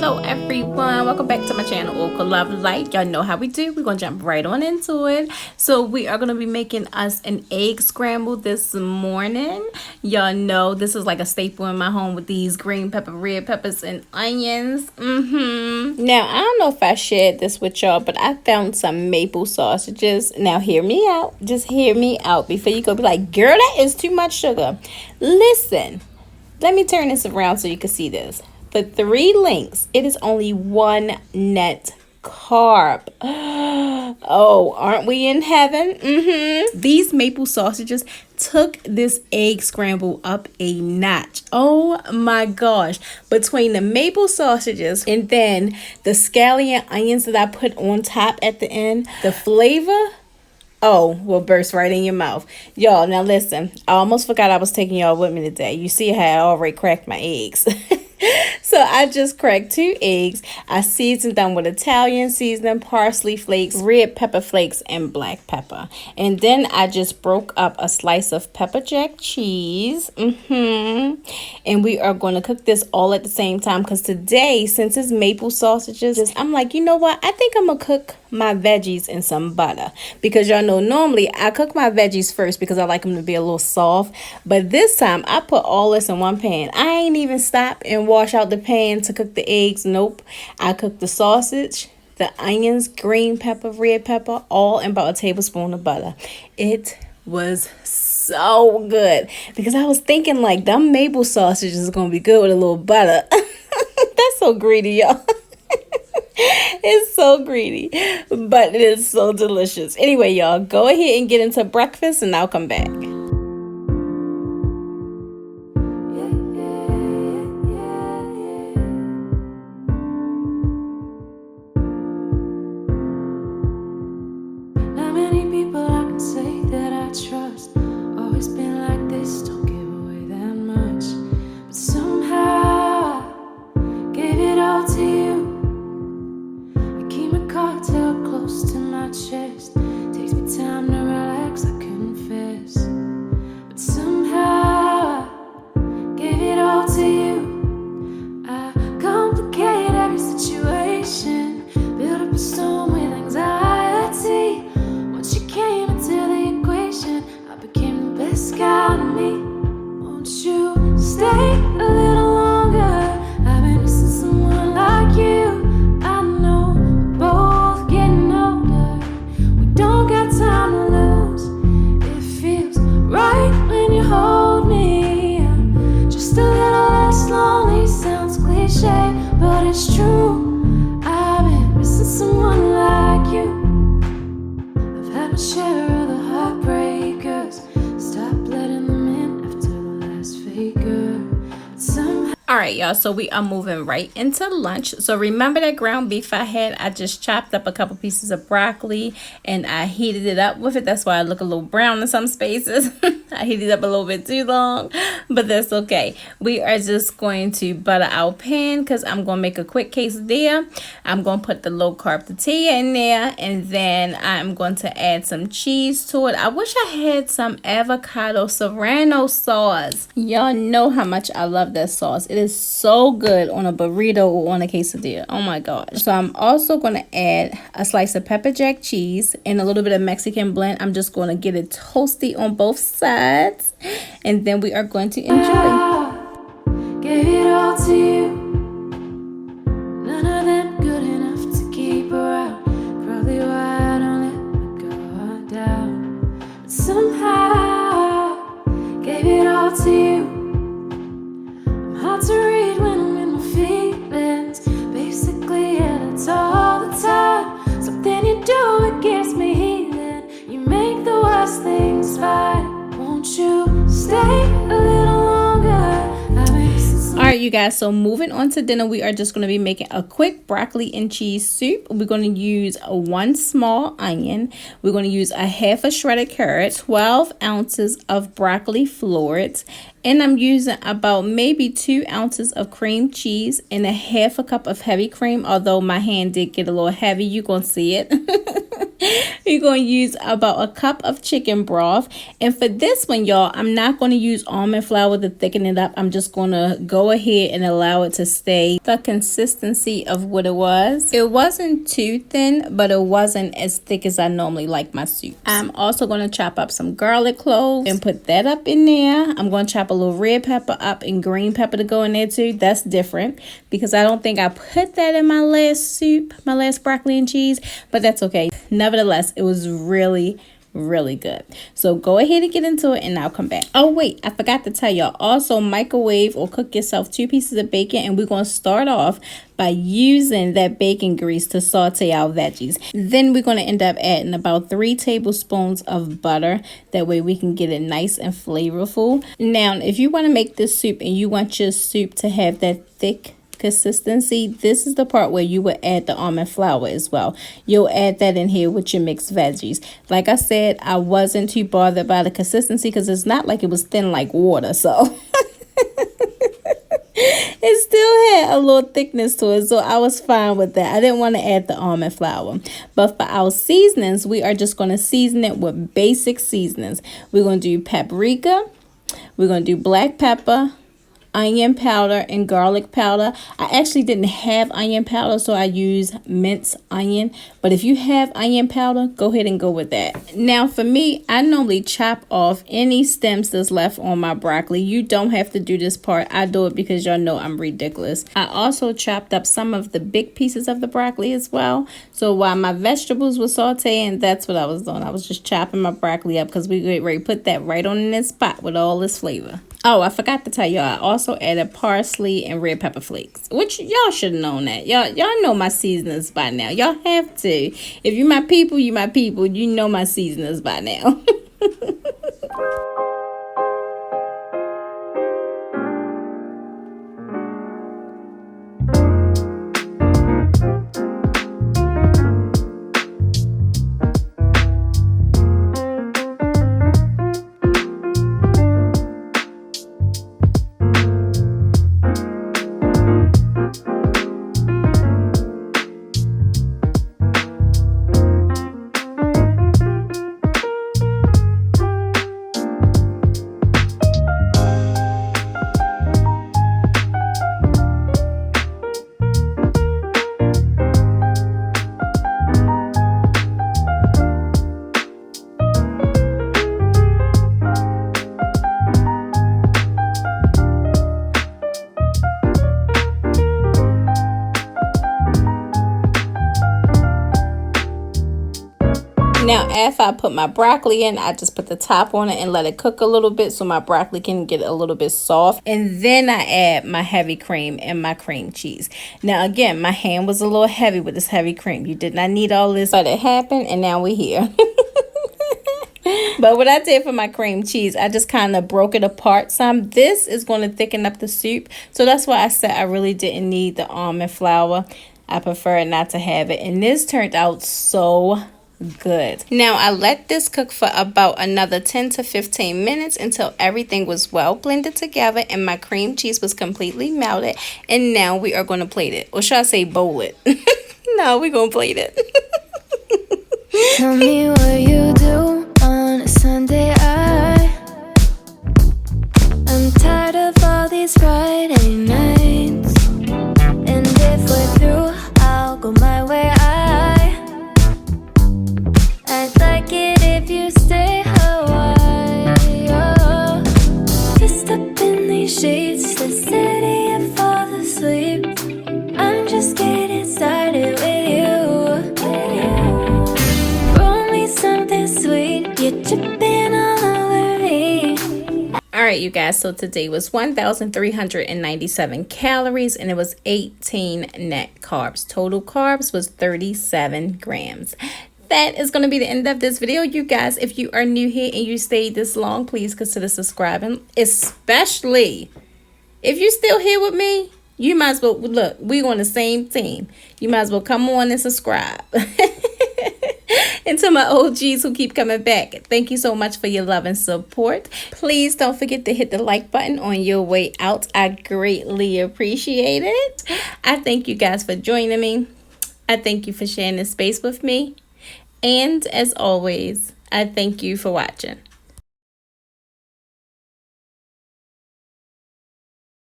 Hello everyone, welcome back to my channel, Oka Love Light. Y'all know how we do. We're gonna jump right on into it. So we are gonna be making us an egg scramble this morning. Y'all know this is like a staple in my home with these green pepper, red peppers, and onions. Now I don't know if I shared this with y'all, but I found some maple sausages. Now hear me out. Just hear me out before you go be like, girl, that is too much sugar. Listen, let me turn this around so you can see this. For 3 links, it is only 1 net carb. Oh, aren't we in heaven? These maple sausages took this egg scramble up a notch. Oh my gosh. Between the maple sausages and then the scallion onions that I put on top at the end, the flavor, oh, will burst right in your mouth. Y'all, now listen, I almost forgot I was taking y'all with me today. You see how I already cracked my eggs. So I just cracked 2 eggs. I seasoned them with Italian seasoning, parsley flakes, red pepper flakes, and black pepper. And then I just broke up a slice of pepper jack cheese. And we are going to cook this all at the same time because today, since it's maple sausages, I'm like, you know what? I think I'm going to cook my veggies in some butter. Because y'all know normally I cook my veggies first because I like them to be a little soft. But this time I put all this in one pan. I ain't even stop and wash out the pan to cook the eggs. Nope. I cooked the sausage, the onions, green pepper, red pepper, all in about a tablespoon of butter. It was so good because I was thinking like them maple sausages is gonna be good with a little butter. That's so greedy, y'all. It's so greedy, but it is so delicious. Anyway, y'all, go ahead and get into breakfast and I'll come back. But it's true, I've been missing someone like you. I've had my share of the heartbreakers. Stop letting them in after the last faker. But somehow All right, y'all, so we are moving right into lunch. So remember that ground beef I had? I just chopped up a couple pieces of broccoli and I heated it up with it. That's why I look a little brown in some spaces. I heated it up a little bit too long, but that's okay. We are just going to butter our pan because I'm going to make a quick quesadilla. I'm going to put the low carb tortilla in there, and then I'm going to add some cheese to it. I wish I had some avocado serrano sauce. Y'all know how much I love that sauce. It is so good on a burrito or on a quesadilla. Oh my gosh. So I'm also going to add a slice of pepper jack cheese and a little bit of Mexican blend. I'm just going to get it toasty on both sides, and then we are going to enjoy. I gave it all to you. None of them good enough to keep around. Probably why I don't let my guard down. But somehow gave it all to you. Hard to read when I'm in my feelings. Basically, yeah, that's all the time. Something you do, it gives me healing. You make the worst things fine. Won't you stay a little longer? Alright, you guys, so moving on to dinner, we are just going to be making a quick broccoli and cheese soup. We're going to use 1 small onion. We're going to use a half a shredded carrot, 12 ounces of broccoli florets, and I'm using about maybe 2 ounces of cream cheese and a half a cup of heavy cream, although my hand did get a little heavy. You're going to see it. We're going to use about a cup of chicken broth. And for this one, y'all, I'm not going to use almond flour to thicken it up. I'm just going to go ahead and allow it to stay the consistency of what it was. It wasn't too thin, but it wasn't as thick as I normally like my soup. I'm also going to chop up some garlic cloves and put that up in there. I'm going to chop a little red pepper up and green pepper to go in there too. That's different because I don't think I put that in my last soup, my last broccoli and cheese, but that's okay. Nevertheless, it was really good. So go ahead and get into it and I'll come back. Oh wait, I forgot to tell y'all, also microwave or cook yourself 2 pieces of bacon, and we're going to start off by using that bacon grease to saute our veggies. Then we're going to end up adding about 3 tablespoons of butter. That way we can get it nice and flavorful. Now, if you want to make this soup and you want your soup to have that thick consistency, this is the part where you would add the almond flour as well. You'll add that in here with your mixed veggies. Like I said, I wasn't too bothered by the consistency because it's not like it was thin like water, so it still had a little thickness to it, so I was fine with that. I didn't want to add the almond flour. But for our seasonings, we are just going to season it with basic seasonings. We're going to do paprika, we're going to do black pepper, onion powder, and garlic powder. I actually didn't have onion powder, so I use minced onion. But if you have onion powder, go ahead and go with that. Now for me, I normally chop off any stems that's left on my broccoli. You don't have to do this part. I do it because y'all know I'm ridiculous. I also chopped up some of the big pieces of the broccoli as well. So while my vegetables were sauteing, that's what I was doing. I was just chopping my broccoli up because we get ready to put that right on in this pot with all this flavor. Oh, I forgot to tell y'all, I also added parsley and red pepper flakes, which y'all should have known that. Y'all know my seasonings by now. Y'all have to. If you my people, you my people. You know my seasonings by now. Now, after I put my broccoli in, I just put the top on it and let it cook a little bit so my broccoli can get a little bit soft. And then I add my heavy cream and my cream cheese. Now, again, my hand was a little heavy with this heavy cream. You did not need all this, but it happened, and now we're here. But what I did for my cream cheese, I just kind of broke it apart some. This is going to thicken up the soup. So that's why I said I really didn't need the almond flour. I prefer not to have it. And this turned out so good. Now I let this cook for about another 10 to 15 minutes until everything was well blended together and my cream cheese was completely melted. And now we are going to plate it. Or should I say bowl it? No, we're going to plate it. Tell me what you do on a Sunday. I'm tired of all these Friday nights. And if we're through, I'll go my way. I'd like it if you stay a while. Just up in these sheets, the city and fall asleep. I'm just getting started with you. Roll me something sweet, you're dripping all over me. Alright, you guys, so today was 1,397 calories and it was 18 net carbs. Total carbs was 37 grams. That is going to be the end of this video, you guys. If you are new here and you stayed this long, please consider subscribing. Especially if you're still here with me, you might as well, look, we're on the same team. You might as well come on and subscribe. And to my OGs who keep coming back, thank you so much for your love and support. Please don't forget to hit the like button on your way out. I greatly appreciate it. I thank you guys for joining me. I thank you for sharing this space with me. And as always, I thank you for watching.